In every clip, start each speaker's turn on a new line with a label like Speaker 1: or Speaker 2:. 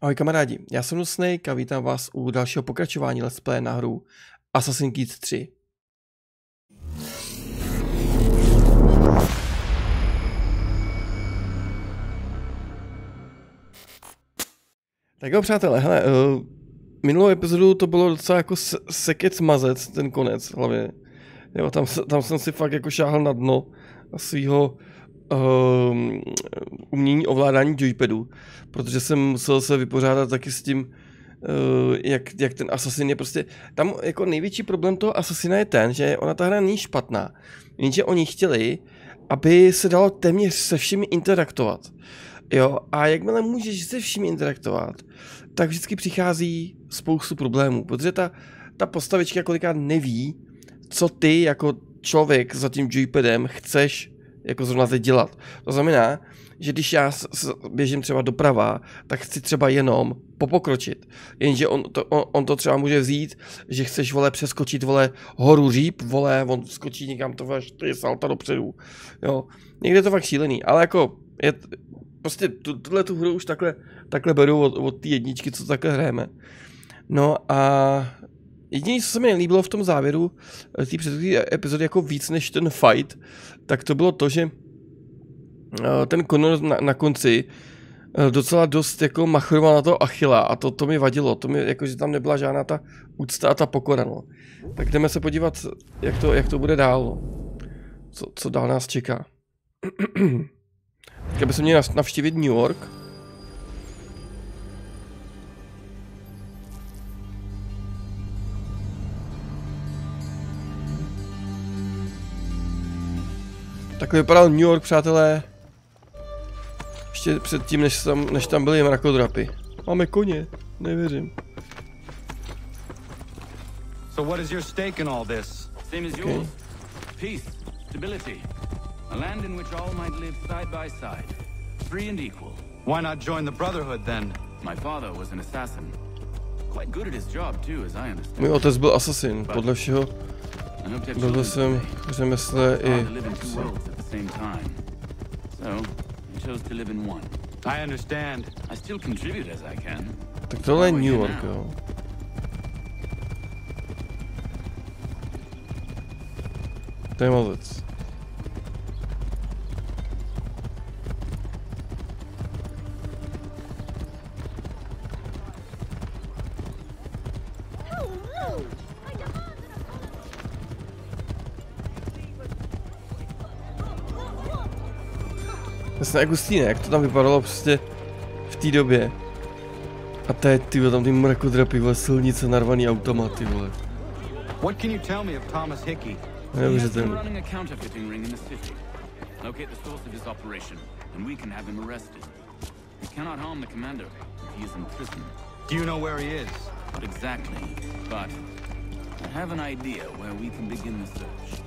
Speaker 1: Ahoj kamarádi, já jsem Snake a vítám vás u dalšího pokračování Let's Play na hru Assassin's Creed 3. Tak jo přátelé, hele, minulou epizodu to bylo docela jako sekec mazec, ten konec hlavně. Jo, tam jsem si fakt jako šáhl na dno svýho umění ovládání joypadu, protože jsem musel se vypořádat taky s tím, jak ten Assassin je prostě, tam jako největší problém toho Assassina je ten, že ona ta hra není špatná, jenže oni chtěli, aby se dalo téměř se všemi interaktovat, jo, a jakmile můžeš se všemi interaktovat, tak vždycky přichází spoustu problémů, protože ta postavička kolikrát neví, co ty jako člověk za tím joypadem chceš jako zrovna teď dělat. To znamená, že když já běžím třeba doprava, tak chci třeba jenom popokročit. Jenže on to třeba může vzít, že chceš, vole, přeskočit, vole, horu říp, vole, on skočí někam, to vole, ty salta dopředu. Jo, někde je to fakt šílený, ale jako, prostě tuhle tu hru už takhle beru od té jedničky, co takhle hrajeme. No a jediné, co se mi nelíbilo v tom závěru té předchozí epizody jako víc než ten fight, tak to bylo to, že ten Connor na konci docela dost jako machroval na toho Achilla a to mi vadilo, to mi jako, že tam nebyla žádná ta úcta a ta pokora, no. Tak jdeme se podívat, jak to bude dál, no. Co dál nás čeká. Tak bychom měli navštívit New York. Takhle vypadal New York, přátelé. Ještě předtím, než tam byly mrakodrapy. Máme koně, nevěřím.
Speaker 2: So what is your stake in all this?
Speaker 3: Same as yours. Peace, stability. A land in which all might live side by side, free and equal.
Speaker 2: Why not join the Brotherhood then?
Speaker 3: My father was an assassin. Quite good at his job too, as I understand.
Speaker 1: Můj otec byl asasin, podle všeho. Byl jsem řemesle i...
Speaker 2: I understand.
Speaker 3: I still contribute as I can.
Speaker 1: Tak tohle je New York, jo. To je mazec. Jasně, jak hustý, ne? Jak to tam vypadalo prostě v té době. A teď, ty tam ty mrakodrapy, vole, silnice, narvaný automaty, vole.
Speaker 2: What can you tell me of Thomas Hickey?
Speaker 1: Neuvěřitelný.
Speaker 3: Locate the source of his operation, and we can have him arrested. We cannot harm the commander if he is in prison.
Speaker 2: Do you know where he is?
Speaker 3: Not exactly, but I have an idea where we can begin the search.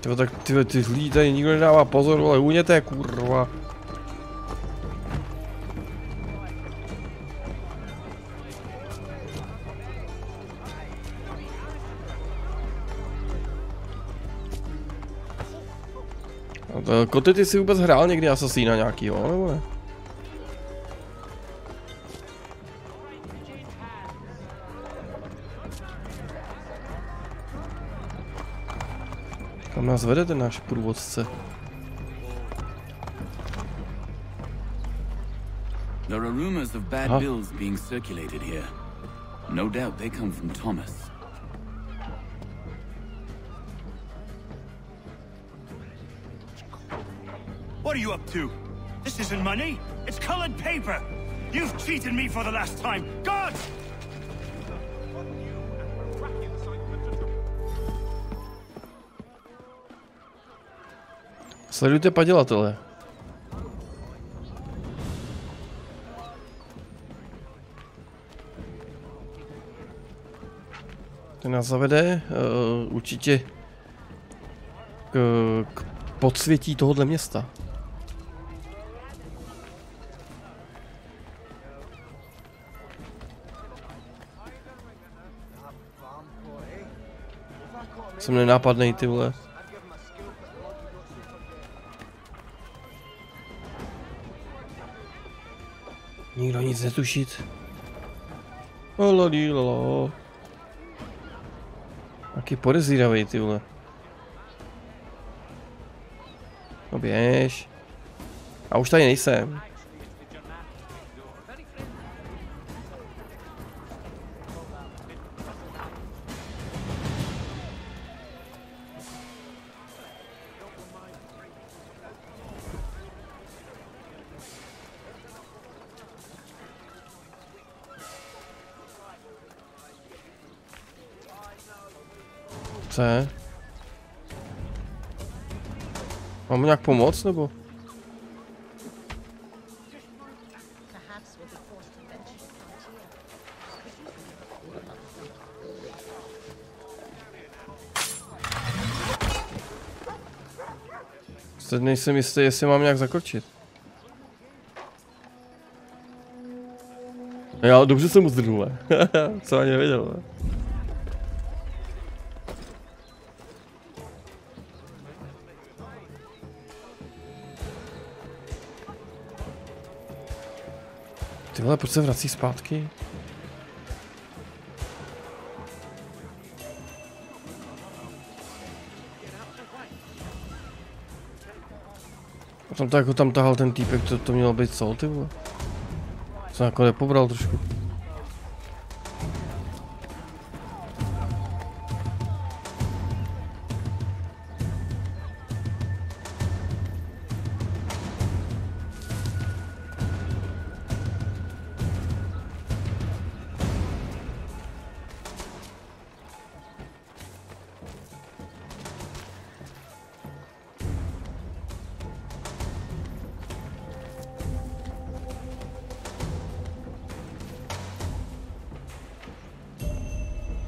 Speaker 1: Tyvo, tak ty lidi tady nikdo nedává pozor, vole, uněte, kurva. Koty, ty jsi vůbec hrál někdy Assassina nějakýho, nebo ne? Kam nás vede ten náš průvodce?
Speaker 3: There are rumors of bad bills being circulated here. No doubt they come from Thomas.
Speaker 4: What are you up to? This isn't money. It's colored paper. You've cheated me for the last time. Guards!
Speaker 1: Sledujte padělatele. Ten nás zavede určitě k podsvětí tohohle města. Jsem nenápadnej, ty vole. Nikdo nic netušit. Laladílala. Jaký podezíravej, ty vole. No běž. A už tady nejsem. Co je? Mám mu nějak pomoct, nebo? Teď nejsem jistý, jestli mám nějak zakročit. Já dobře jsem uzdrnul, co ani nevěděl. Ty vole, proč se vrací zpátky? Potom to jako tam tahal ten týpek, to mělo být co, ty vole? Jsem jako nepobral trošku.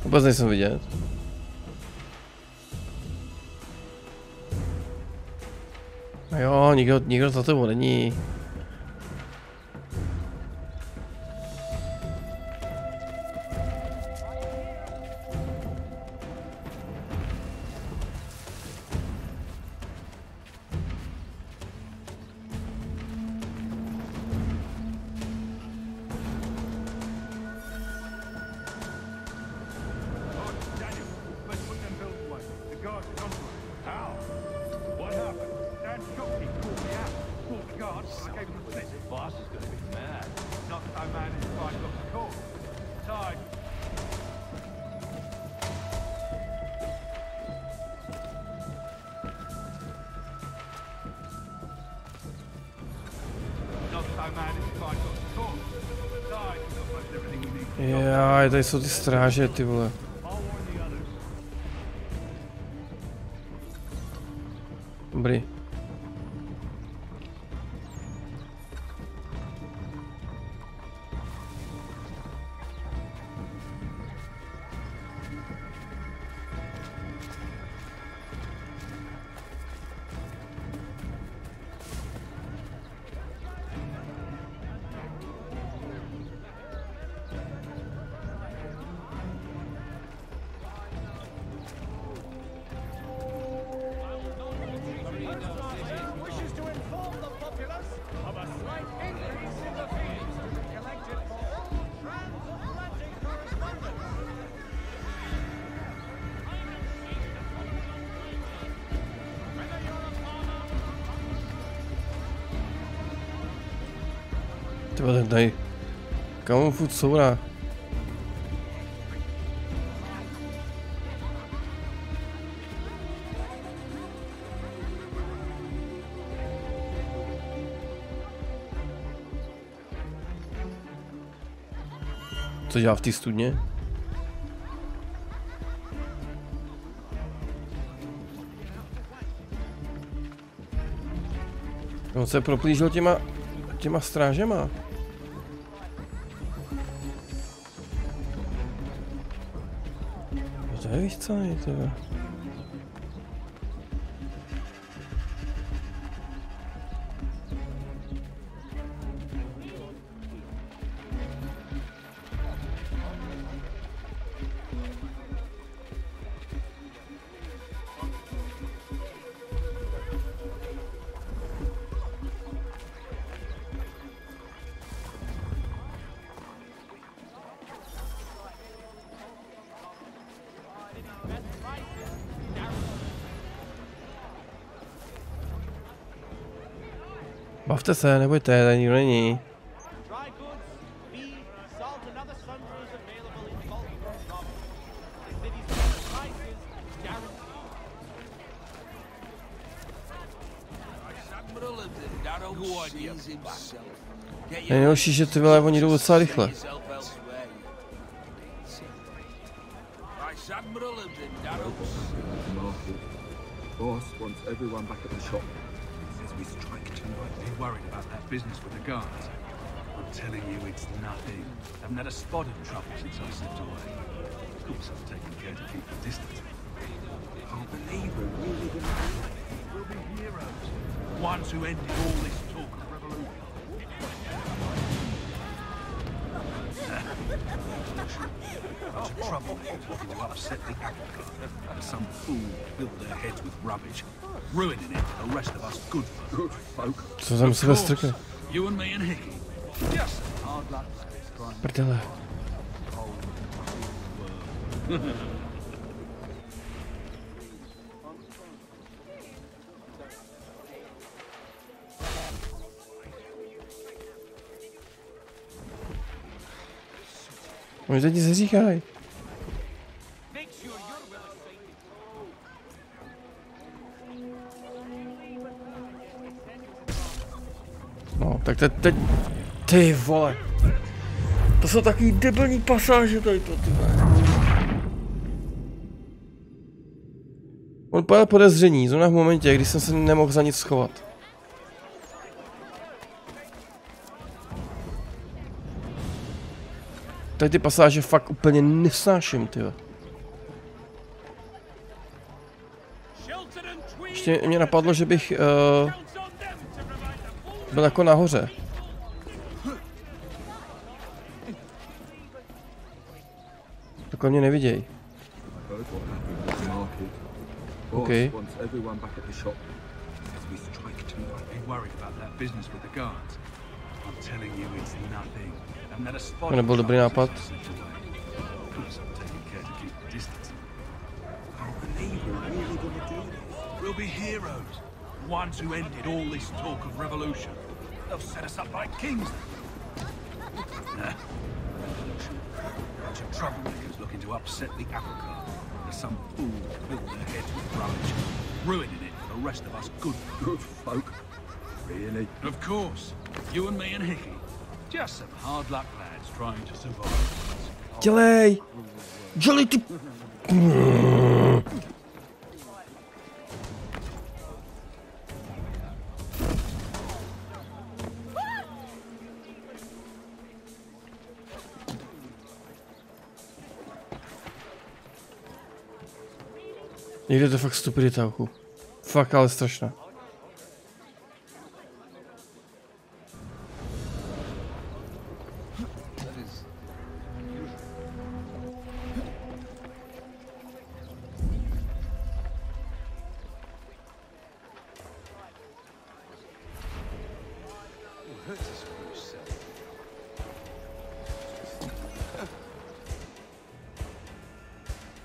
Speaker 1: Vůbec nejsem vidět. A jo, nikdo za tebou není. Jaj, tady jsou ty stráže, ty vole. Dobrý. Tyba, tak tady. Kam on furt sourá? Co dělá v té studně? On se proplížil těma strážema. To je víc celý, tyhle. Bavte se, nebojte, tady nikdo není. Nejhorší, že ty vole, oni jdou docela rychle.
Speaker 5: Boss wants everyone back at the shop. Says we strike tonight.
Speaker 6: Be worried about that business with the guards. I'm telling you, it's nothing. Haven't had a spot of trouble since I slipped away. Of course, I've taken care to keep the distance.
Speaker 5: Can't believe we're really gonna do it.
Speaker 6: We'll be heroes. Ones who ended all this talk of revolution. Bunch of troublemakers looking to upset the apple cart. Some fool filled their heads with rubbish, ruining it for the rest of us good folk.
Speaker 1: Co tam sebe strkne?
Speaker 6: You and me and Hickey. Just hard luck.
Speaker 1: Prdele. Oni teď se říkají. No, tak teď... Ty vole. To jsou takový debilní pasáže tady to, ty vole. On podal podezření, zrovna v momentě, kdy jsem se nemohl za nic schovat. Tady ty pasáže fakt úplně nesnáším, tyhle. Ještě mě napadlo, že bych byl jako nahoře. Takhle mě neviděj. OK. To nebyl dobrý nápad.
Speaker 6: We'll be heroes, ones who ended all this talk of revolution. They'll set us up like kings. Nah. Bunch of troublemakers looking to upset the apple cart. There's some fool filled their heads with rubbish, ruining it for the rest of us good folk.
Speaker 5: Really?
Speaker 6: Of course. You and me and Hickey. Just some hard luck lads trying to survive.
Speaker 1: Dělej! Dělej ty... Někde to fakt stupidita, fakt ale strašná.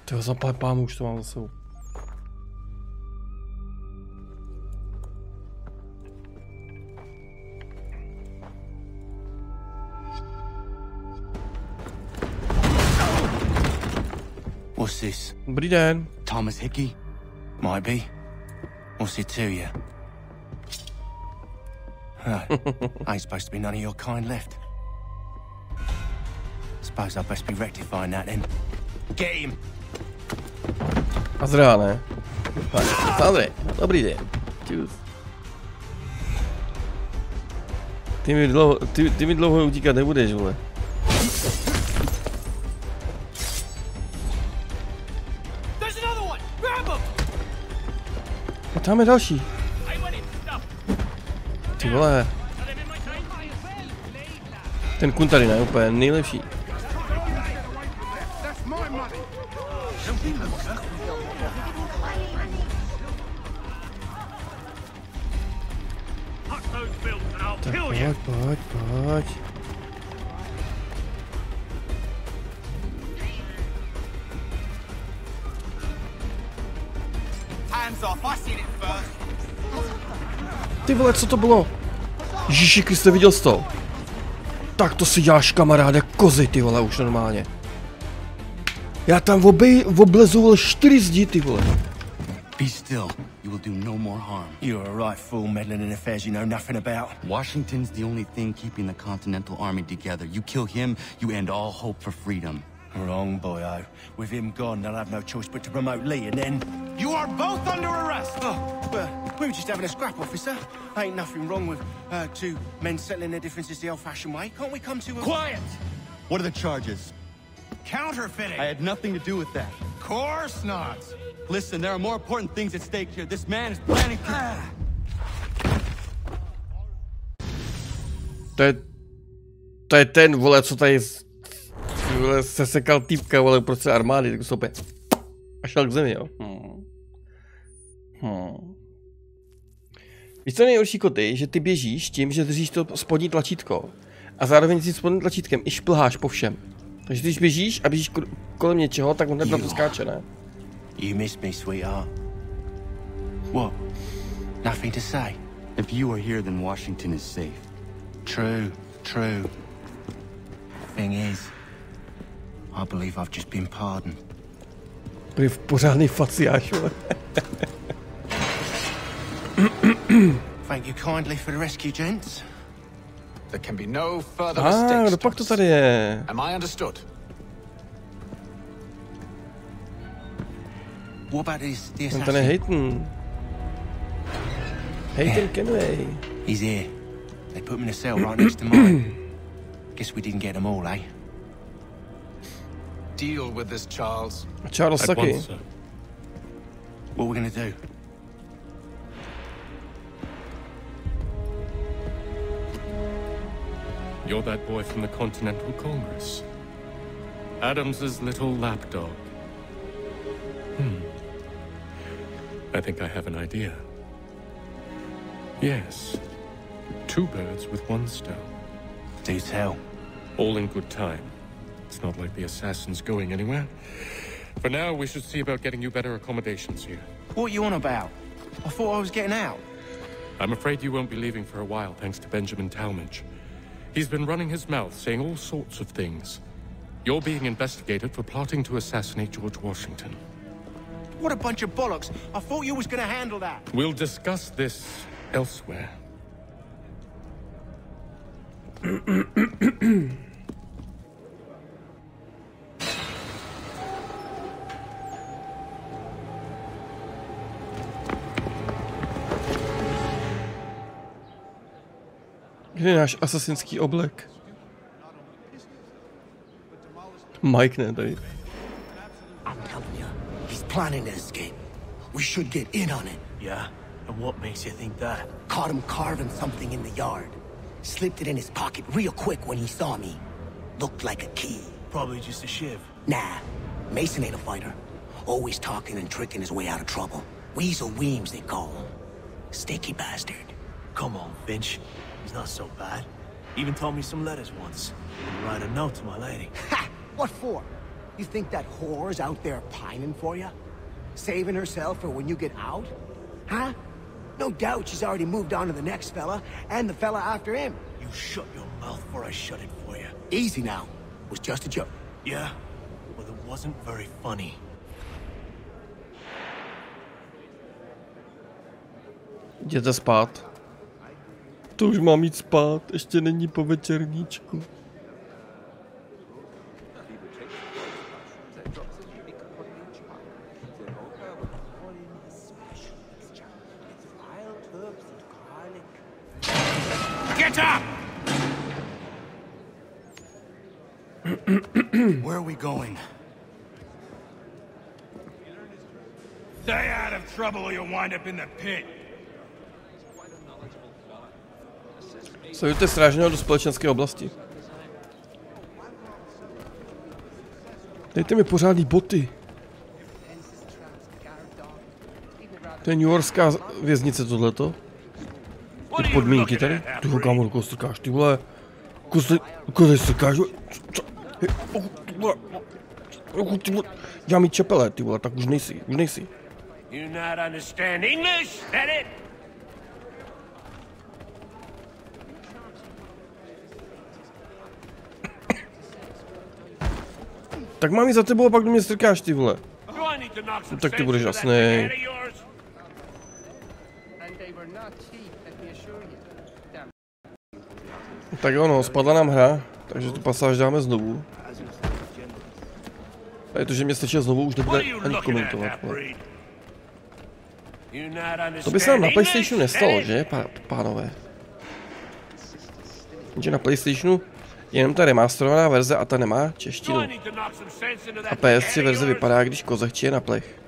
Speaker 1: Tyho zapal pámu, už to mám za sebou.
Speaker 7: What's this?
Speaker 1: Dobrý den.
Speaker 7: Thomas Hickey? Might be. What's it to you? Ain't supposed to be none of your kind left. Suppose I'd best be rectifying that then. Get him!
Speaker 1: Azra, ne? Andrej, dobrý den. Čus. Ty mi dlouho utíkat nebudeš, vole. A tam je další. Ty vole. Ten kun tady, ne? Úplně nejlepší. Tak pojď.
Speaker 8: Hands off, I seen it first.
Speaker 1: Ty vole, co to bylo? Ježiši Kriste, viděl jsi to? Tak to si děláš, kamaráde, kozy, ty vole, už normálně. Já tam oblezu 4 zdi, ty vole.
Speaker 7: Be still. You will do no more harm. You're a right fool meddling in affairs you know nothing about.
Speaker 2: Washington's the only thing keeping the Continental Army together. You kill him, you end all hope for freedom.
Speaker 7: Wrong, boyo. With him gone, they'll have no choice but to promote Lee, and then...
Speaker 2: You are both under arrest!
Speaker 7: Oh, well, we were just having a scrap, officer. Ain't nothing wrong with two men settling their differences the old-fashioned way. Can't we come to a...
Speaker 2: Quiet! What are the charges?
Speaker 4: Counterfeiting.
Speaker 2: I had nothing to do with that.
Speaker 4: Course not.
Speaker 2: Listen, there are more important things at stake here. This man is planning to...
Speaker 1: To je ten, vole, co tady sesekal týpka, vole, prostě armády, tak se opět a šel k zemi, jo. Víš, co je nejhorší, koty, že ty běžíš tím, že držíš to spodní tlačítko a zároveň si spodním tlačítkem i šplháš po všem. Takže když běžíš a běžíš kolem něčeho, tak on hned na to skáče, ne?
Speaker 7: You missed me, sweetheart. What? Nothing to say?
Speaker 2: If you are here, then Washington is safe.
Speaker 7: True. Thing is, I believe I've just been pardoned.
Speaker 1: Prý v pořádný faciáš, vole.
Speaker 7: Thank you kindly for the rescue, gents.
Speaker 8: There can be no further mistakes.
Speaker 1: Kdo pak to tady je?
Speaker 8: Am I understood?
Speaker 7: What about the assassin?
Speaker 1: Ten je Hayton. Hayton Kenway.
Speaker 7: He's here. They put him in a cell right next to mine. Guess we didn't get them all, eh?
Speaker 8: Deal with this, Charles.
Speaker 1: Charles taky.
Speaker 7: What are we gonna do?
Speaker 9: You're that boy from the Continental Congress. Adams's little lapdog. I think I have an idea. Yes. 2 birds with 1 stone.
Speaker 7: Do tell.
Speaker 9: All in good time. It's not like the assassin's going anywhere. For now, we should see about getting you better accommodations here.
Speaker 7: What are you on about? I thought I was getting out.
Speaker 9: I'm afraid you won't be leaving for a while, thanks to Benjamin Talmadge. He's been running his mouth, saying all sorts of things. You're being investigated for plotting to assassinate George Washington.
Speaker 7: What a bunch of bollocks. I thought you was gonna handle that.
Speaker 9: We'll discuss this elsewhere.
Speaker 1: Kde je náš asasinský oblek? Mike, ne, tady.
Speaker 10: I'm telling you, he's planning to escape. We should get in on it.
Speaker 11: Yeah? And what makes you think that?
Speaker 10: Caught him carving something in the yard. Slipped it in his pocket real quick when he saw me. Looked like a key.
Speaker 11: Probably just a shiv.
Speaker 10: Nah, Mason ain't a fighter. Always talking and tricking his way out of trouble. Weasel Weems, they call him. Sticky bastard.
Speaker 11: Come on, Finch. He's not so bad. Even told me some letters once. I'll write a note to my lady.
Speaker 10: Ha! What for? You think that whore's out there pining for you? Saving herself for when you get out? Huh? No doubt she's already moved on to the next fella, and the fella after him.
Speaker 11: You shut your mouth before I shut it for you.
Speaker 10: Easy now. It was just a joke.
Speaker 11: Yeah? Well, it wasn't very funny.
Speaker 1: Jděte spát. To už mám jít spát, ještě není po večerníčku.
Speaker 4: Get up!
Speaker 2: Where are we going?
Speaker 4: Stay out of trouble or you'll wind up in the pit.
Speaker 1: Sledujte strážného do společenské oblasti. Dejte mi pořádný boty. To je New Yorkská věznice tohleto. Ty podmínky tady. Ty ho kámo, koho strkáš, ty vole. Koho strkáš, já mi čepele, ty vole, tak už nejsi.
Speaker 11: You not understand English, that it?
Speaker 1: Tak mám jít za tebou a pak do mě strkáš, ty vole. No, tak ty budeš jasný. Tak jo, no, spadla nám hra, takže tu pasáž dáme znovu. A je to, že mě stačilo znovu, už nebude ani komentovat. To by se nám na PlayStationu nestalo, že, pánové? Jenže na PlayStationu je jenom ta remasterovaná verze a ta nemá češtinu. A PS3 verze vypadá, když kozachči je na plech.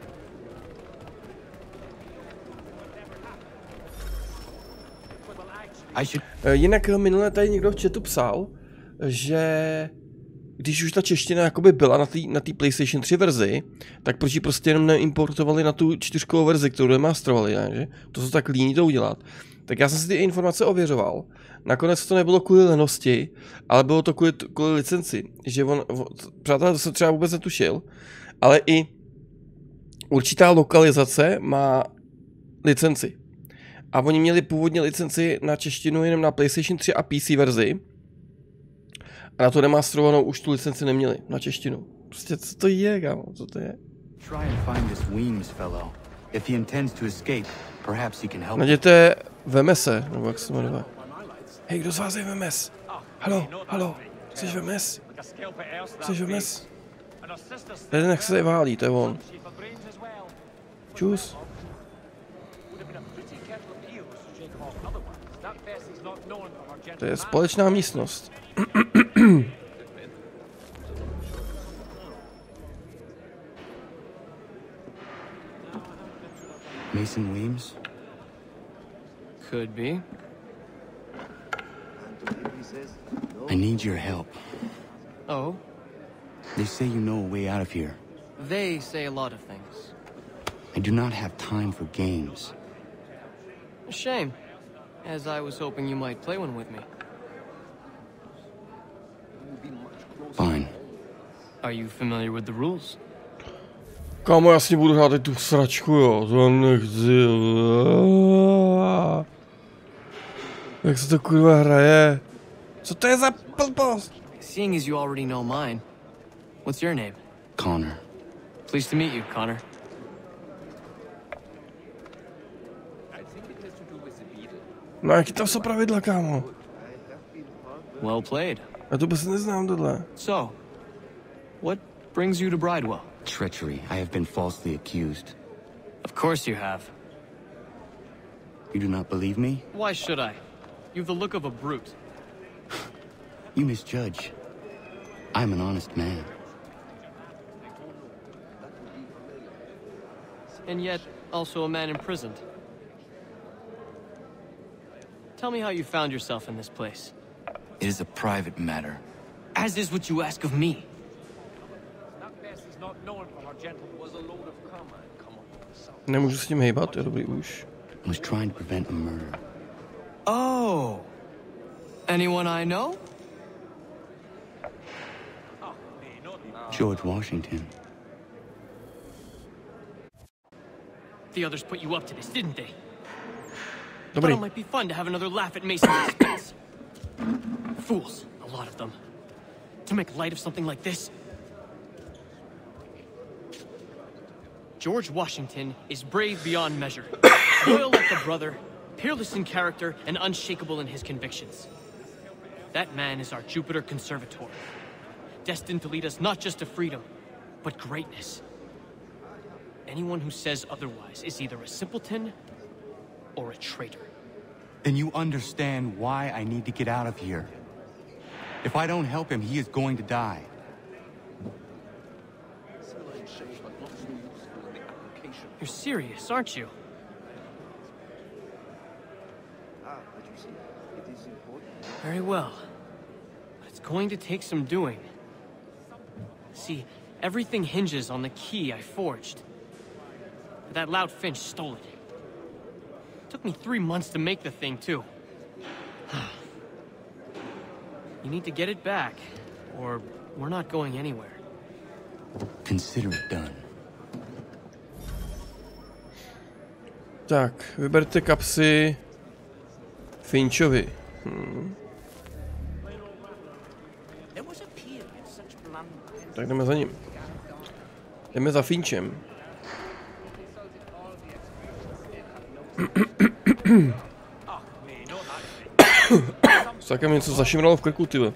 Speaker 1: Jinak minule tady někdo v chatu psal, že když už ta čeština jakoby byla na té PlayStation 3 verzi, tak proč ji prostě jenom neimportovali na tu 4kovou verzi, kterou remasterovali, ne? Že? To jsou tak líní to udělat. Tak já jsem si ty informace ověřoval. Nakonec to nebylo kvůli lenosti, ale bylo to kvůli licenci. Že přátelé, to jsem třeba vůbec netušil, ale i určitá lokalizace má licenci. A oni měli původně licenci na češtinu jenom na PlayStation 3 a PC verzi. A na to remasterovanou už tu licenci neměli na češtinu. Prostě co to je, kámo? Co to je? Najděte Vemese, nebo jak se jmenuje. Hej, kdo z vás je Vemes? Halo, jsi Vemes? Jsi Vemes? Jeden nech se válí, to je on. Čus. To je společná místnost.
Speaker 2: Mason Weems?
Speaker 12: Could be.
Speaker 2: I need your help.
Speaker 12: Oh?
Speaker 2: They say you know a way out of here.
Speaker 12: They say a lot of things.
Speaker 2: I do not have time for games.
Speaker 12: A shame, as I was hoping you might play one with me.
Speaker 2: Fine.
Speaker 12: Are you familiar with the rules?
Speaker 1: Kámo, já si budu hrát i tu sračku, jo, to nechci. Jak se to kurva hraje? Co to je za blbost?
Speaker 12: Seeing as you already know mine, what's your name?
Speaker 2: Connor.
Speaker 12: Pleased to meet you, Connor.
Speaker 1: No jaký tam jsou pravidla, kámo?
Speaker 12: Well played.
Speaker 1: Já to vůbec neznám tohle.
Speaker 12: So, what brings you to Bridewell?
Speaker 2: Treachery. I have been falsely accused.
Speaker 12: Of course you have.
Speaker 2: You do not believe me?
Speaker 12: Why should I? You've the look of a brute.
Speaker 2: You misjudge. I'm an honest man.
Speaker 12: And yet, also a man imprisoned. Tell me how you found yourself in this place.
Speaker 2: It is a private matter.
Speaker 12: As is what you ask of me.
Speaker 1: Nemůžu s tím hejbat, je dobrý už.
Speaker 2: I was trying to prevent a murder.
Speaker 12: Oh. Anyone I know?
Speaker 2: George Washington.
Speaker 12: The others put you up to this, didn't they?
Speaker 1: Dobrý.
Speaker 12: Thought it might be fun to have another laugh at Mason's expense. Fools, a lot of them. To make light of something like this. George Washington is brave beyond measure, loyal like a brother, peerless in character, and unshakable in his convictions. That man is our Jupiter Conservator, destined to lead us not just to freedom, but greatness. Anyone who says otherwise is either a simpleton or a traitor.
Speaker 2: Then you understand why I need to get out of here. If I don't help him, he is going to die.
Speaker 12: You're serious, aren't you? Very well. But it's going to take some doing. See, everything hinges on the key I forged. But that loud Finch stole it. Took me 3 months to make the thing, too. You need to get it back, or we're not going anywhere.
Speaker 2: Consider it done.
Speaker 1: Tak, vyberte kapsy Finchovi. Tak jdeme za ním. Jdeme za Finčem. Sakem něco zašimralo v krku, tyhle.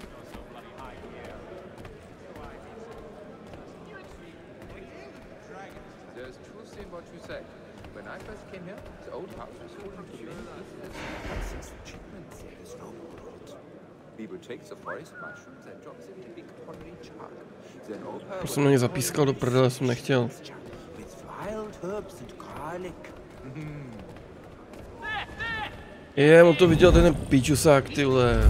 Speaker 1: Proč jsem na ně zapískal do prdele, jsem nechtěl. On to viděl ten píčusák, ty vole.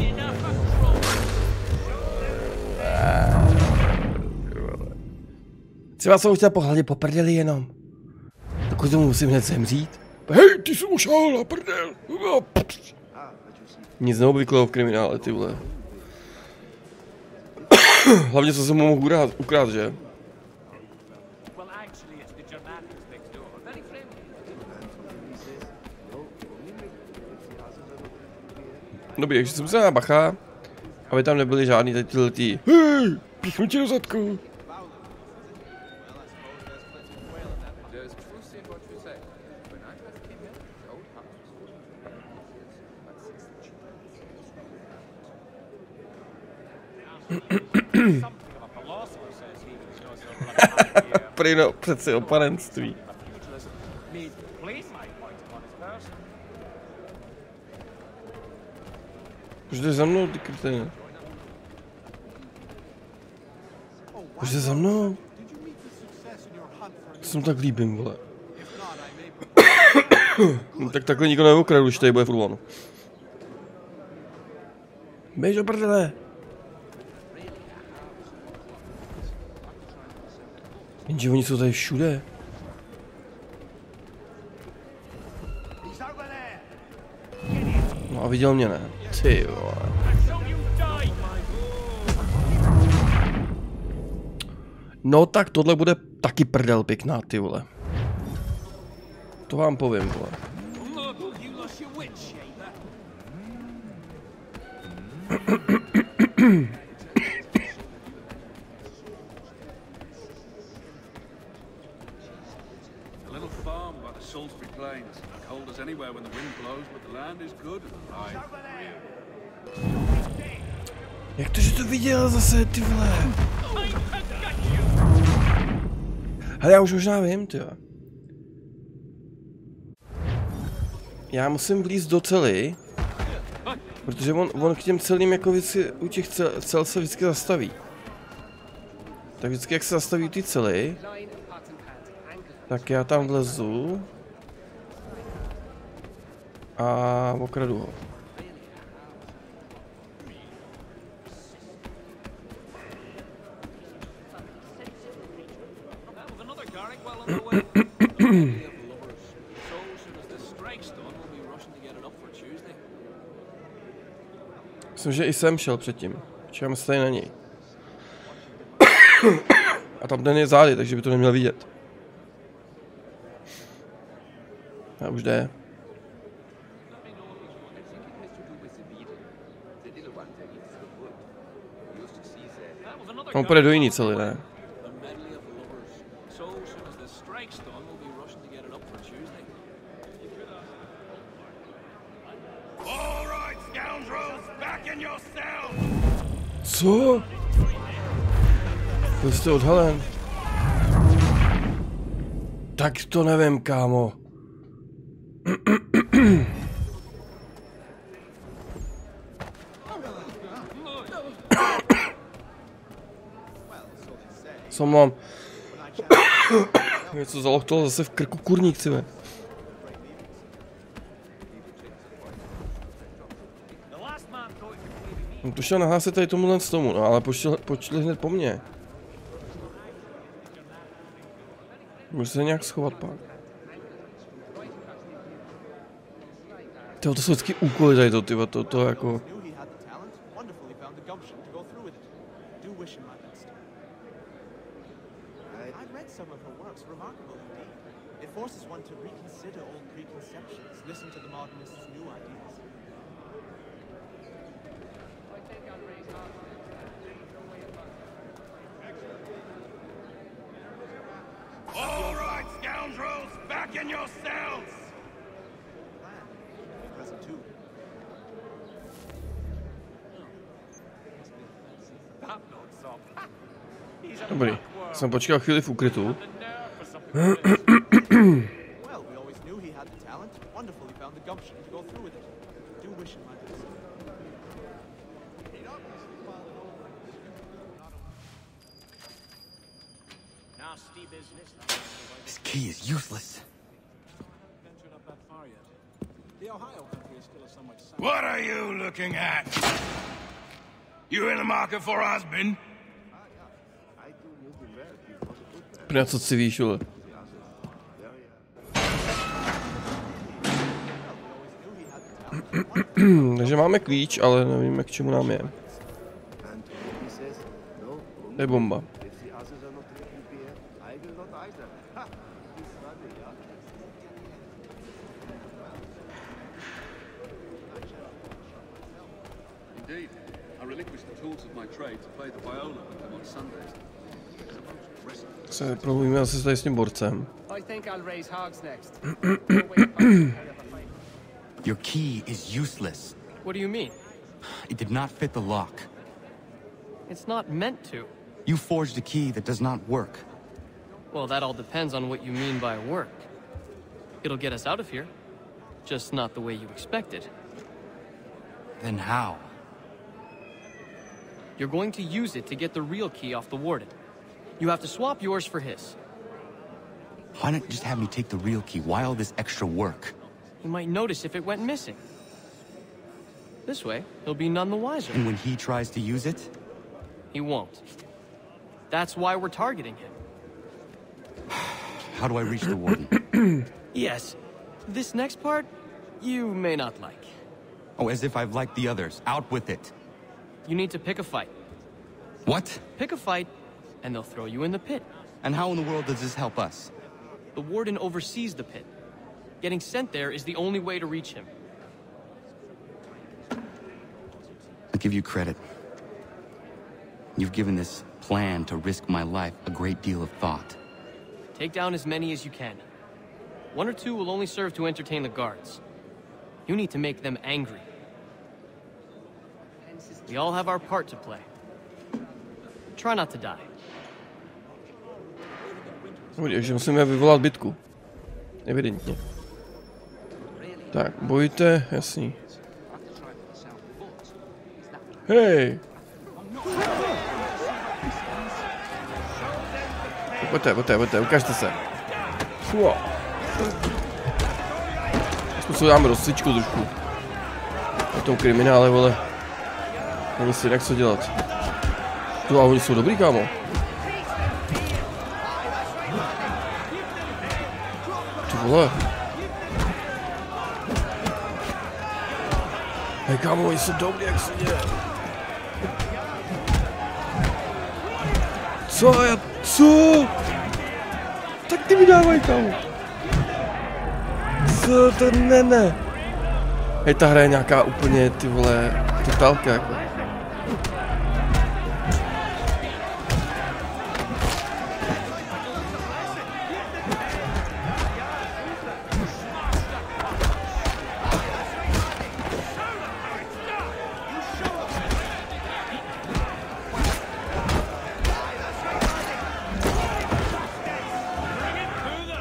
Speaker 1: Třeba jsem ho chtěl pohladit po prdeli jenom. Dokud tomu musím hned zemřít. Hej, ty jsi ušel na prdel. Nic neobvyklého v kriminále, ty vole. Hlavně co jsem mu mohl ukrát, že? Dobrý, takže jsem se na bacha, aby tam nebyly žádný tady tyhle tý. Hej, píchnu tě do zadku. Prý no, přeci o panenství. Už jde za mnou, ty kryténě. Už jde za mnou. Jsem tak líbím, vole. No, tak takhle nikdo neokradu, když tady bude furt. Běž do prdele. Jenže oni jsou tady všude. No a viděl mě, ne? Ty vole. No tak tohle bude taky prdel pěkná, ty vole. To vám povím, vole. Jak to, že to viděl zase, ty vole? Hele, já už možná vím, ty vole. Já musím vlízt do cely, protože on k těm celým jako vždycky, u těch cel se vždycky zastaví. Tak vždycky, jak se zastaví ty cely, tak já tam vlezu a okradu ho. Myslím, že i jsem šel předtím. Čekáme se tady na něj. A tam ten je zády, takže by to neměl vidět. A už jde. On půjde do jiný cely, ne? Co? Byl jste odhalen? Tak to nevím, kámo. Co mám? Něco zalochtalo zase v krku kurník, cive. On to šel nahlásit tady tomuhle z tomu, no ale počli hned po mně. Můžu se nějak schovat pak. To jsou vždycky úkoly tady to, tyva, to jako...
Speaker 4: scoundrels, back in your cells!
Speaker 1: Dobrý, jsem počkal chvíli v úkrytu.
Speaker 2: This key is useless.
Speaker 4: What are you looking at? You in the market for a husband?
Speaker 1: Prý co si víš, vole. Takže máme klíč, ale nevíme, k čemu nám je. To je bomba. Se promluvíme asi tady s tím borcem.
Speaker 2: Your key is useless.
Speaker 12: What do you mean?
Speaker 2: It did not fit the lock.
Speaker 12: It's not meant to.
Speaker 2: You forged a key that does not work.
Speaker 12: Well, that all depends on what you mean by work. It'll get us out of here, just not the way you expected.
Speaker 2: Then how?
Speaker 12: You're going to use it to get the real key off the warden. You have to swap yours for his.
Speaker 2: Why not just have me take the real key? Why all this extra work?
Speaker 12: He might notice if it went missing. This way, he'll be none the wiser.
Speaker 2: And when he tries to use it?
Speaker 12: He won't. That's why we're targeting him.
Speaker 2: How do I reach the warden?
Speaker 12: Yes. This next part, you may not like.
Speaker 2: Oh, as if I've liked the others. Out with it.
Speaker 12: You need to pick a fight.
Speaker 2: What?
Speaker 12: Pick a fight, and they'll throw you in the pit.
Speaker 2: And how in the world does this help us?
Speaker 12: The warden oversees the pit. Getting sent there is the only way to reach him.
Speaker 2: I'll give you credit. You've given this plan to risk my life a great deal of thought.
Speaker 12: Take down as many as you can. One or two will only serve to entertain the guards. You need to make them angry. We all have our part to play. Try not to die.
Speaker 1: Takže musíme vyvolat bitku. Evidentně. Tak, bojte, jasný. Hej! Pojďte, ukažte se. Fuh. Aspoň si dáme rozcvičku trošku. Na tom kriminále, vole. Není si jinak co dělat. Tu a oni jsou dobrý, kámo. Ty vole. Hej, kámo, oni jsou dobrý, jak se děje. Co? Tak ty mi dávaj, kámo. Co to ne. Hej, ta hra je nějaká úplně, ty vole, totálka, jako.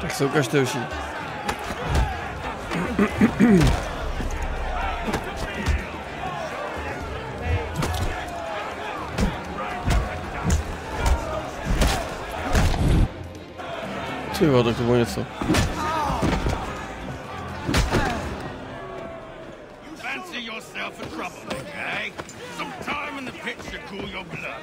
Speaker 1: Tak se ukažte už. Tyjo, tak to bylo něco.
Speaker 4: Fancy yourself a troublemaker, eh? Some time in the pit should cool your blood.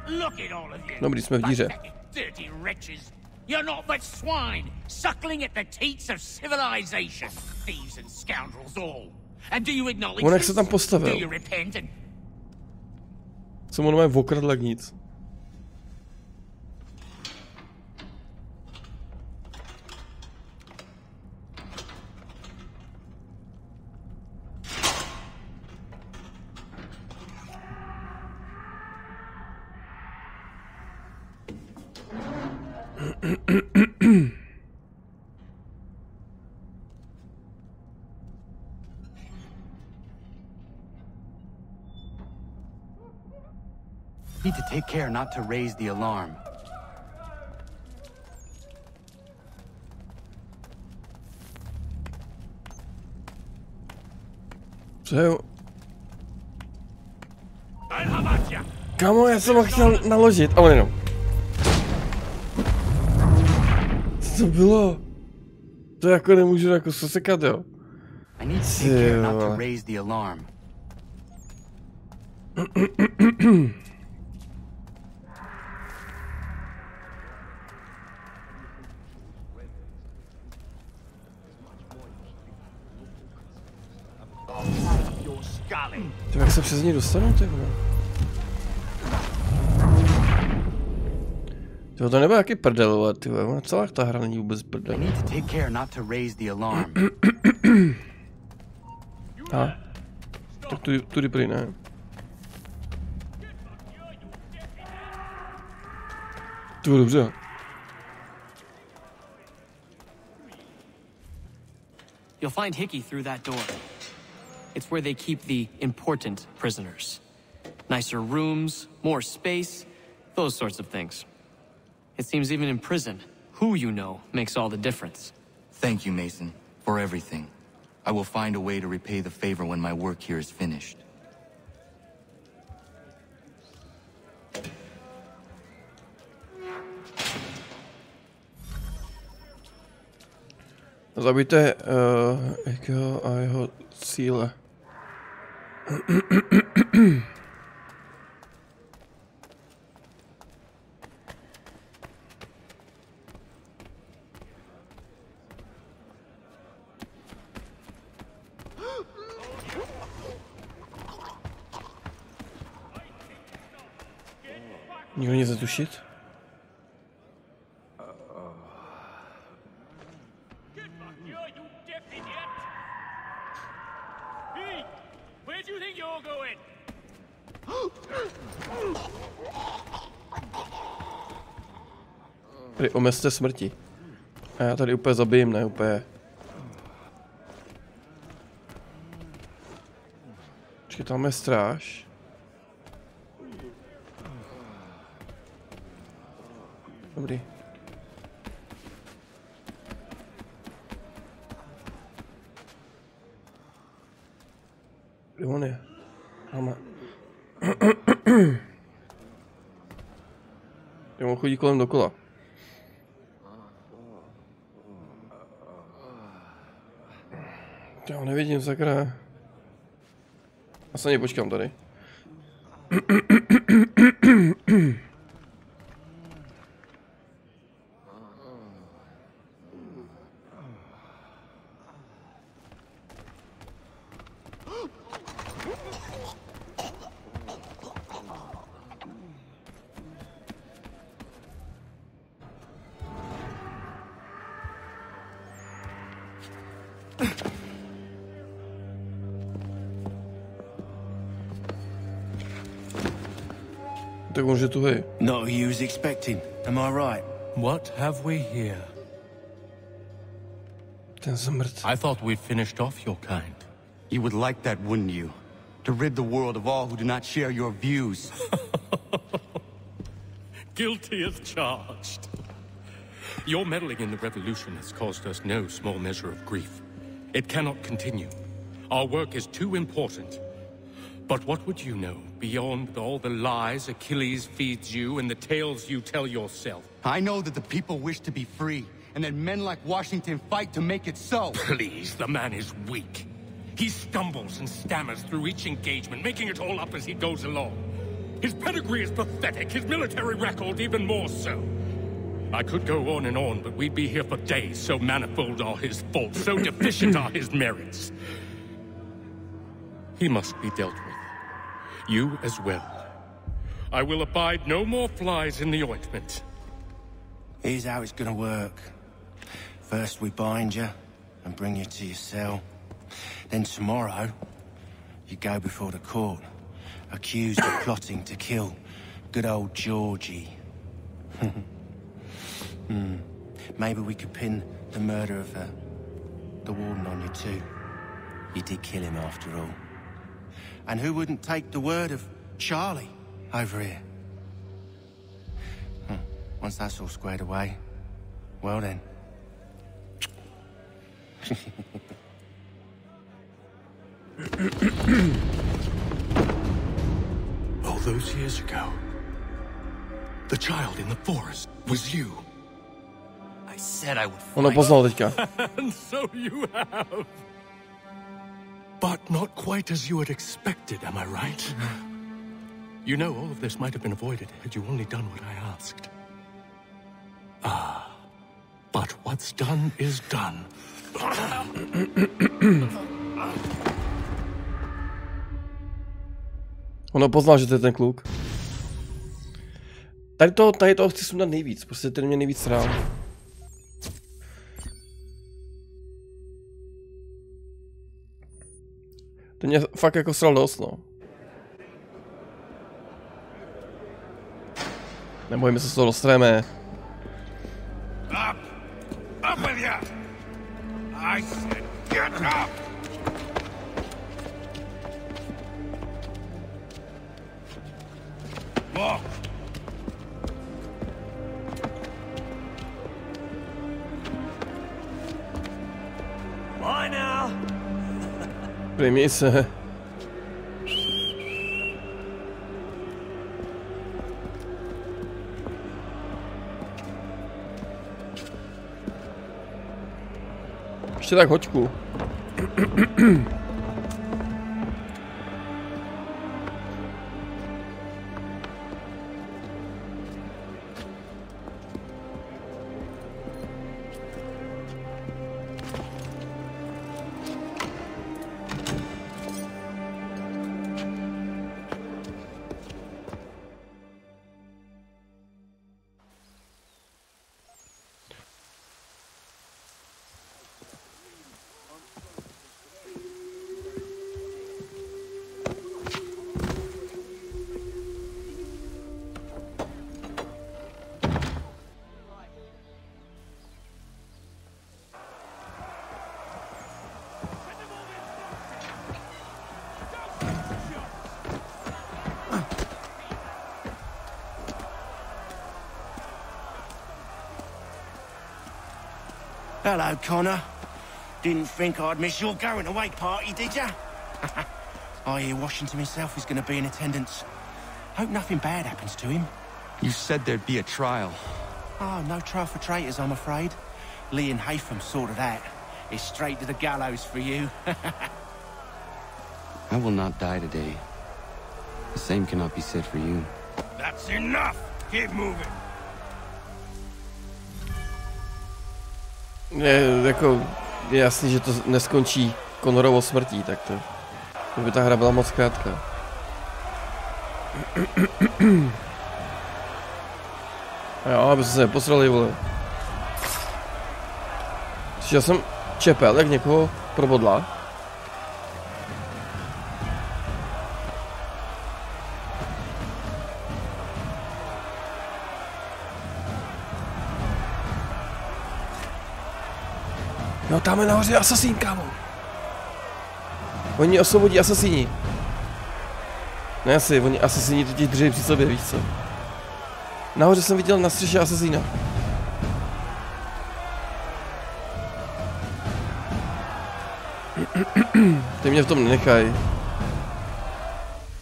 Speaker 4: Look at all of you.
Speaker 1: Dobrý, jsme v díře.
Speaker 4: Dirty wretches. You're not but swine, suckling at the teats of civilization. Thieves and scoundrels all. And do you acknowledge
Speaker 1: On jak se tam postavil?
Speaker 4: Do you repent and...
Speaker 1: Jsem ono v okradl jak nic.
Speaker 2: Need to take care not to raise the alarm.
Speaker 1: Co je? Kámo, já jsem ho chtěl naložit, ale jenom. Co to bylo? To jako nemůžu jako sesekat, jo?
Speaker 2: I need to take care not to raise the alarm.
Speaker 1: Ty jak se přes ní dostanu, ty vole? To nebude jaký prdel, ty vole, celá ta hra není vůbec prdel. A? Tak tudy prý ne. To je dobře.
Speaker 12: You'll find Hickey through that door. It's where they keep the important prisoners. Nicer rooms, more space, those sorts of things. It seems even in prison, who you know makes all the difference.
Speaker 2: Thank you, Mason, for everything. I will find a way to repay the favor when my work here is finished.
Speaker 1: Zabijte Ekeho a jeho cíle. Nikdo nic netušit? Tady omezte smrti. A já tady úplně zabijím, ne úplně. Počkej, tam je stráž. Dobrý. Kde on je? Máme. On chodí kolem dokola. Já ho nevidím, sakra. Já se na něj počkám tady. Tak on, že tu hej.
Speaker 10: Not who you was expecting, am I right?
Speaker 11: What have we here?
Speaker 1: Ten zmrt.
Speaker 11: I thought we'd finished off your kind.
Speaker 2: You would like that, wouldn't you? To rid the world of all who do not share your views.
Speaker 9: Guilty as charged. Your meddling in the revolution has caused us no small measure of grief. It cannot continue. Our work is too important. But what would you know beyond all the lies Achilles feeds you and the tales you tell yourself?
Speaker 2: I know that the people wish to be free, and that men like Washington fight to make it so.
Speaker 9: Please, the man is weak. He stumbles and stammers through each engagement, making it all up as he goes along. His pedigree is pathetic, his military record even more so. I could go on and on, but we'd be here for days, so manifold are his faults, so deficient are his merits. He must be dealt with. You as well. I will abide no more flies in the ointment.
Speaker 10: Here's how it's gonna work. First we bind you and bring you to your cell. Then tomorrow, you go before the court, accused of plotting to kill good old Georgie.
Speaker 7: Maybe we could pin the murder of the warden on you too. You did kill him after all. And who wouldn't take the word of Charlie over here? Once that's all squared away, well then.
Speaker 9: All those years ago, the child in the forest was you.
Speaker 11: I said I would fight.
Speaker 1: Ono poznal teďka.
Speaker 9: And so you have. But not quite as you had expected, am I right? You know, all of this might have been avoided had you only done what I asked. But what's done is done.
Speaker 1: Ono poznal, že to je ten kluk. Tady toho chci sundat nejvíc, prostě ten mě nejvíc srál. To mě fakt jako sral dost, no. Nebojíme se, z toho dostaneme.
Speaker 4: Up! Up with you! I said get up! Walk!
Speaker 11: Bye now!
Speaker 1: Měj se. Ještě tak hoďku.
Speaker 7: Hello, Connor. Didn't think I'd miss your going away party, did ya? I hear Washington himself is going to be in attendance. Hope nothing bad happens to him.
Speaker 2: You said there'd be a trial.
Speaker 7: Oh, no trial for traitors, I'm afraid. Lee and Haytham sorted that. It's straight to the gallows for you.
Speaker 2: I will not die today. The same cannot be said for you.
Speaker 4: That's enough! Keep moving!
Speaker 1: Je jasný, že to neskončí Connorovou smrtí, tak to by ta hra byla moc krátká. A jo, aby se neposrali, vole. Slyšel jsem čepel, jak někoho probodla. No, tam je nahoře asasín, kámo. Oni osvobodí asasíni. Ne asi, oni asasíni totiž drží při sobě, víš co. Nahoře jsem viděl na střeše asasína. Ty mě v tom nenechaj.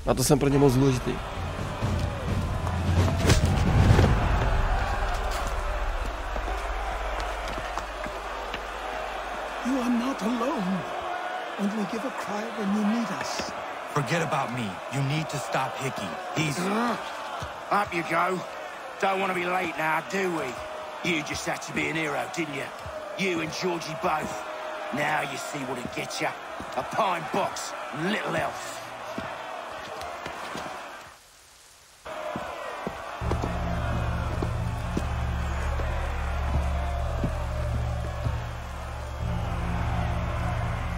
Speaker 1: Na to jsem pro ně moc důležitý.
Speaker 6: You are not alone. Only give a cry when you need us.
Speaker 8: Forget about me. You need to stop Hickey. He's...
Speaker 7: Up you go. Don't want to be late now, do we? You just had to be an hero, didn't you? You and Georgie both. Now you see what it gets you. A pine box, little else.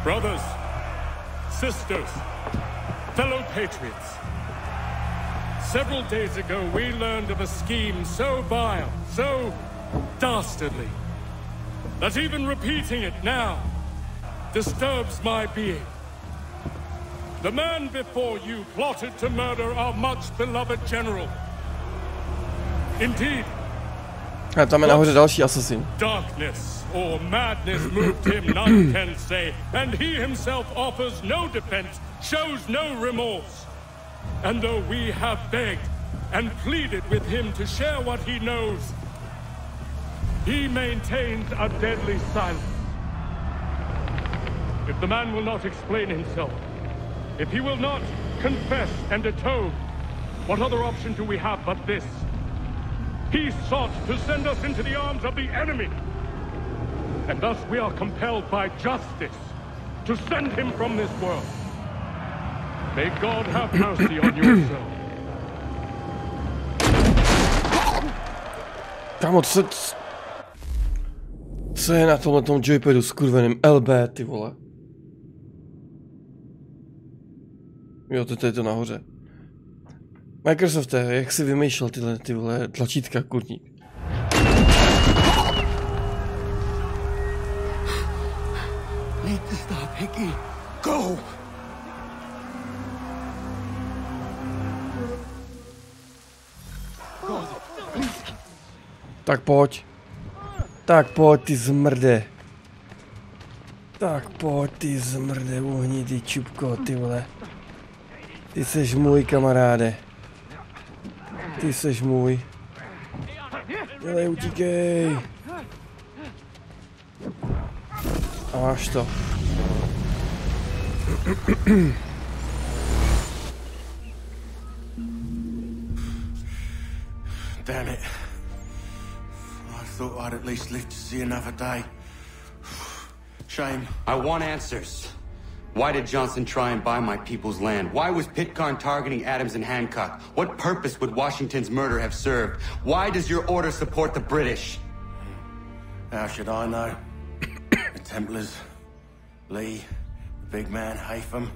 Speaker 9: Brothers, sisters, fellow patriots. Several days ago, we learned of a scheme so vile, so dastardly, that even repeating it now disturbs my being. The man before you plotted to murder our much-beloved general. Indeed.
Speaker 1: A tam je nahoře další asasin.
Speaker 9: Darkness or madness moved him, none can say, and he himself offers no defense, shows no remorse. And though we have begged and pleaded with him to share what he knows, he maintains a deadly silence. If the man will not explain himself, if he will not confess and atone, what other option do we have but this? He sought to send us into the arms of the enemy. And thus we are compelled by justice to send him from this world. May God have mercy on your soul.
Speaker 1: Kámo, co je na tomhletom joypadu skurveným LB, ty vole? Jo, to je to nahoře. Microsofte, jak jsi vymýšlel ty vole tlačítka, kurník?
Speaker 10: Need to stop, Hickey. Go!
Speaker 1: Tak pojď. Tak pojď, ty zmrde. Tak pojď, ty zmrde, uhnitý čupko, ty vole. Ty seš můj, kamaráde. Ty seš můj. Dělej, utíkej. A máš to.
Speaker 7: Damn it. I thought I'd at least live to see another day. Shame.
Speaker 2: I want answers. Why did Johnson try and buy my people's land? Why was Pitcairn targeting Adams and Hancock? What purpose would Washington's murder have served? Why does your order support the British?
Speaker 7: How should I know? The Templars, Lee, the big man, Haytham,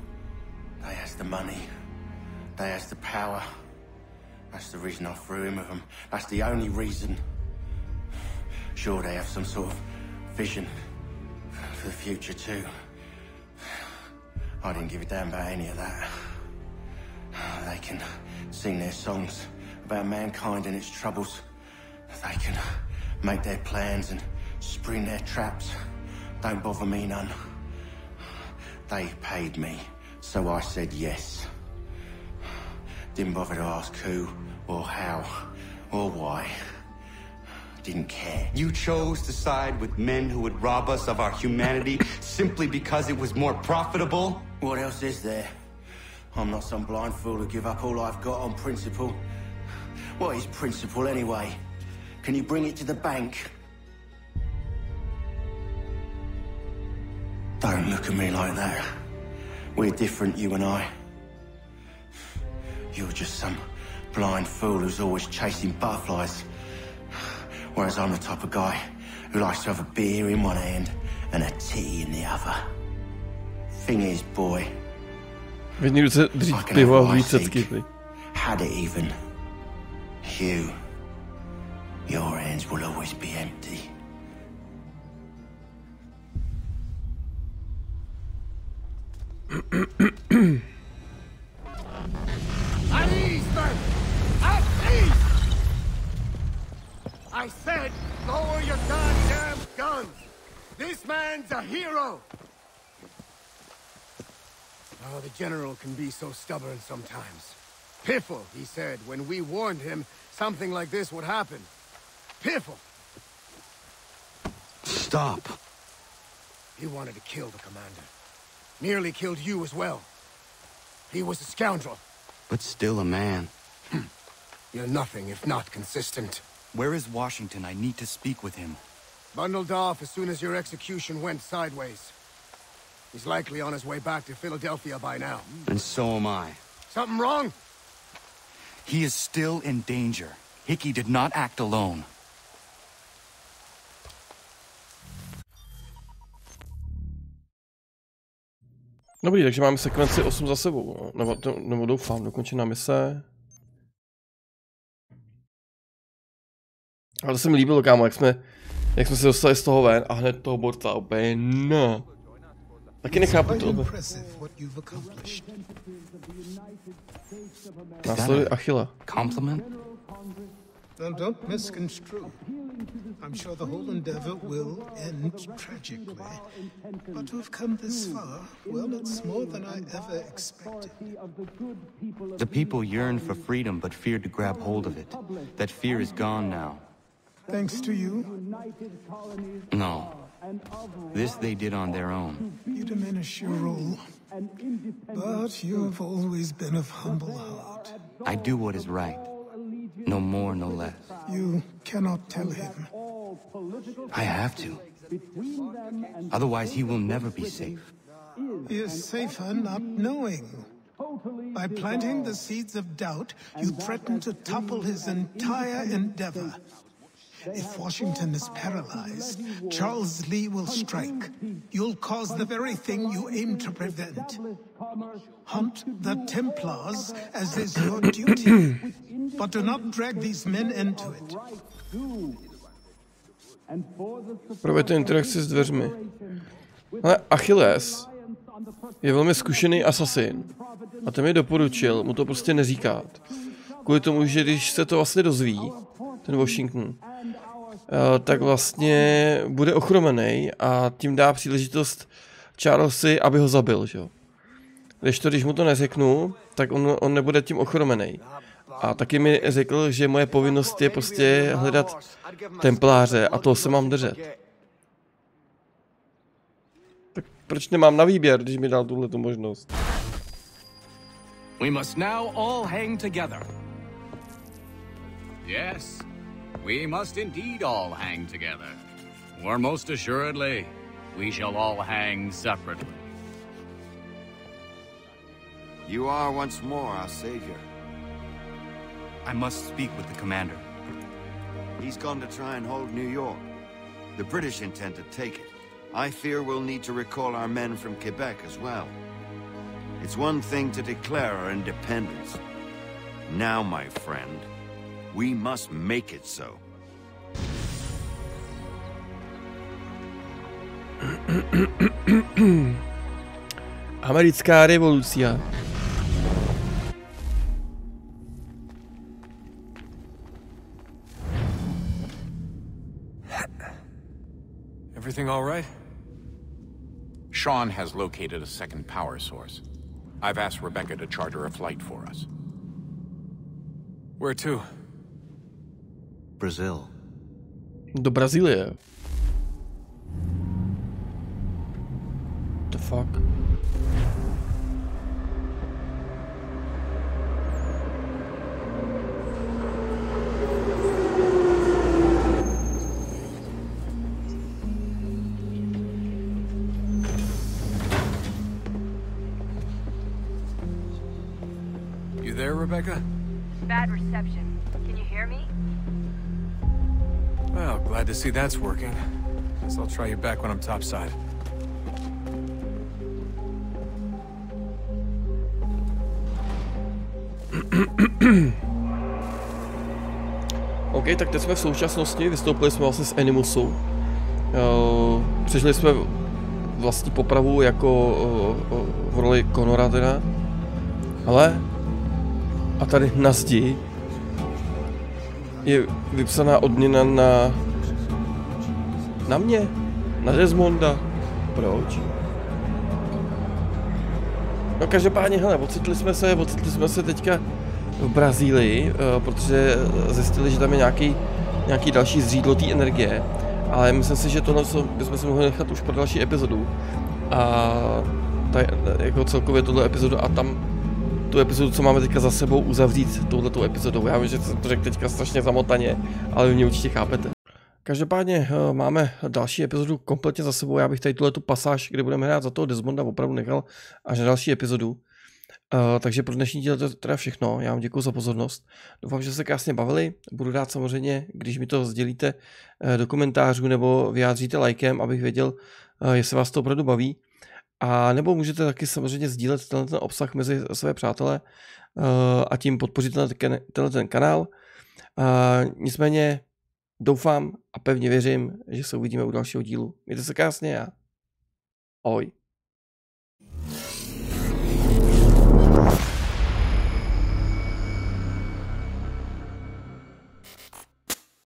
Speaker 7: they has the money. They has the power. That's the reason I threw in with them. That's the only reason. Sure, they have some sort of vision for the future too. I didn't give a damn about any of that. They can sing their songs about mankind and its troubles. They can make their plans and spring their traps. Don't bother me none. They paid me, so I said yes. Didn't bother to ask who, or how, or why. Didn't care.
Speaker 2: You chose to side with men who would rob us of our humanity simply because it was more profitable?
Speaker 7: What else is there? I'm not some blind fool to give up all I've got on principle. What is principle anyway? Can you bring it to the bank? Don't look at me like that. We're different, you and I. You're just some blind fool who's always chasing butterflies. Whereas I'm the type of guy who likes to have a beer in one hand and a tea in the other. Thing is, boy, I can have what I seek. Had it even. Your hands will always be empty.
Speaker 10: At ease, men! At ease! I said, lower your goddamn guns! This man's a hero! Oh, the general can be so stubborn sometimes. Piffle, he said, when we warned him something like this would happen. Piffle!
Speaker 2: Stop.
Speaker 10: He wanted to kill the commander. Nearly killed you as well. He was a scoundrel.
Speaker 2: But still a man.
Speaker 10: You're nothing if not consistent.
Speaker 8: Where is Washington? I need to speak with him.
Speaker 10: Bundled off as soon as your execution went sideways. He's likely on his way back to Philadelphia by now.
Speaker 2: And so am I.
Speaker 10: Something wrong?
Speaker 8: He is still in danger. Hickey did not act alone.
Speaker 1: Dobrý, takže máme sekvenci 8 za sebou. Nebo doufám, dokončená mise. Ale to se mi líbilo, kámo, jak jsme se dostali z toho ven a hned toho borca úplně no. Taky nechápu to. Následuje Achilla.
Speaker 2: Compliment?
Speaker 13: Now don't misconstrue. I'm sure the whole endeavor will end tragically. But to have come this far, well, it's more than I ever expected.
Speaker 2: The people yearned for freedom but feared to grab hold of it. That fear is gone now.
Speaker 13: Thanks to you?
Speaker 2: No. This they did on their own.
Speaker 13: You diminish your role. But you have always been of humble heart.
Speaker 2: I do what is right. No more, no less.
Speaker 13: You cannot tell him.
Speaker 2: I have to. Otherwise, he will never be safe.
Speaker 13: He is safer not knowing. By planting the seeds of doubt, you threaten to topple his entire endeavor. If Washington is paralyzed, Charles Lee will strike. You'll cause the very thing you aim to prevent. Hunt the Templars, as is your duty. But do not drag these men into it.
Speaker 1: Proveďte interakci s dveřmi. Ale Achilles je velmi zkušený asasin. A ten mi doporučil mu to prostě neříkat. Kvůli tomu, že když se to vlastně dozví, ten Washington, tak vlastně bude ochromený a tím dá příležitost Charlesi, aby ho zabil, že jo. Když mu to neřeknu, tak on nebude tím ochromený. A taky mi řekl, že moje povinnost je prostě hledat templáře a toho se mám držet. Tak proč nemám na výběr, když mi dal tuhletu možnost?
Speaker 3: We must now all hang together.
Speaker 4: Yes, we must indeed all hang together. Or most assuredly, we shall all hang separately.
Speaker 7: You are once more our savior.
Speaker 2: I must speak with the commander.
Speaker 7: He's gone to try and hold New York. The British intend to take it. I fear we'll need to recall our men from Quebec as well. It's one thing to declare our independence. Now, my friend, we must make it so.
Speaker 1: Americká revoluce.
Speaker 14: Everything all right?
Speaker 15: Sean has located a second power source. I've asked Rebecca to charter a flight for us.
Speaker 14: Where to?
Speaker 2: Brazil.
Speaker 1: Do Brazílie. The fuck?
Speaker 14: You there, Rebecca?
Speaker 16: Bad reception. Can you hear me?
Speaker 14: Well, glad to see that's working. Guess I'll try you back when I'm topside.
Speaker 1: OK, tak teď jsme v současnosti, vystoupili jsme vlastně z Animusu. Přežili jsme vlastní popravu jako v roli Conora teda. Ale a tady na zdi je vypsaná odměna na mě, na Desmonda. Proč? No každopádně, hele, ocitli jsme se teďka v Brazílii, protože zjistili, že tam je nějaký další zřídlo té energie, ale myslím si, že tohle bychom si mohli nechat už pro další epizodu a jako celkově tuhle epizodu a tam tu epizodu, co máme teďka za sebou, uzavřít touhletou epizodou. Já vím, že jsem to řekl teďka strašně zamotaně, ale vy mě určitě chápete. Každopádně máme další epizodu kompletně za sebou. Já bych tady tuhletu pasáž, kde budeme hrát za toho Desmonda, opravdu nechal až na další epizodu. Takže pro dnešní díl to je teda všechno. Já vám děkuji za pozornost. Doufám, že se krásně bavili. Budu rád samozřejmě, když mi to sdělíte do komentářů nebo vyjádříte lajkem, abych věděl, jestli vás to opravdu baví. A nebo můžete taky samozřejmě sdílet tenhle obsah mezi své přátelé a tím podpořit tenhle kanál. Nicméně doufám a pevně věřím, že se uvidíme u dalšího dílu. Mějte se krásně a ahoj.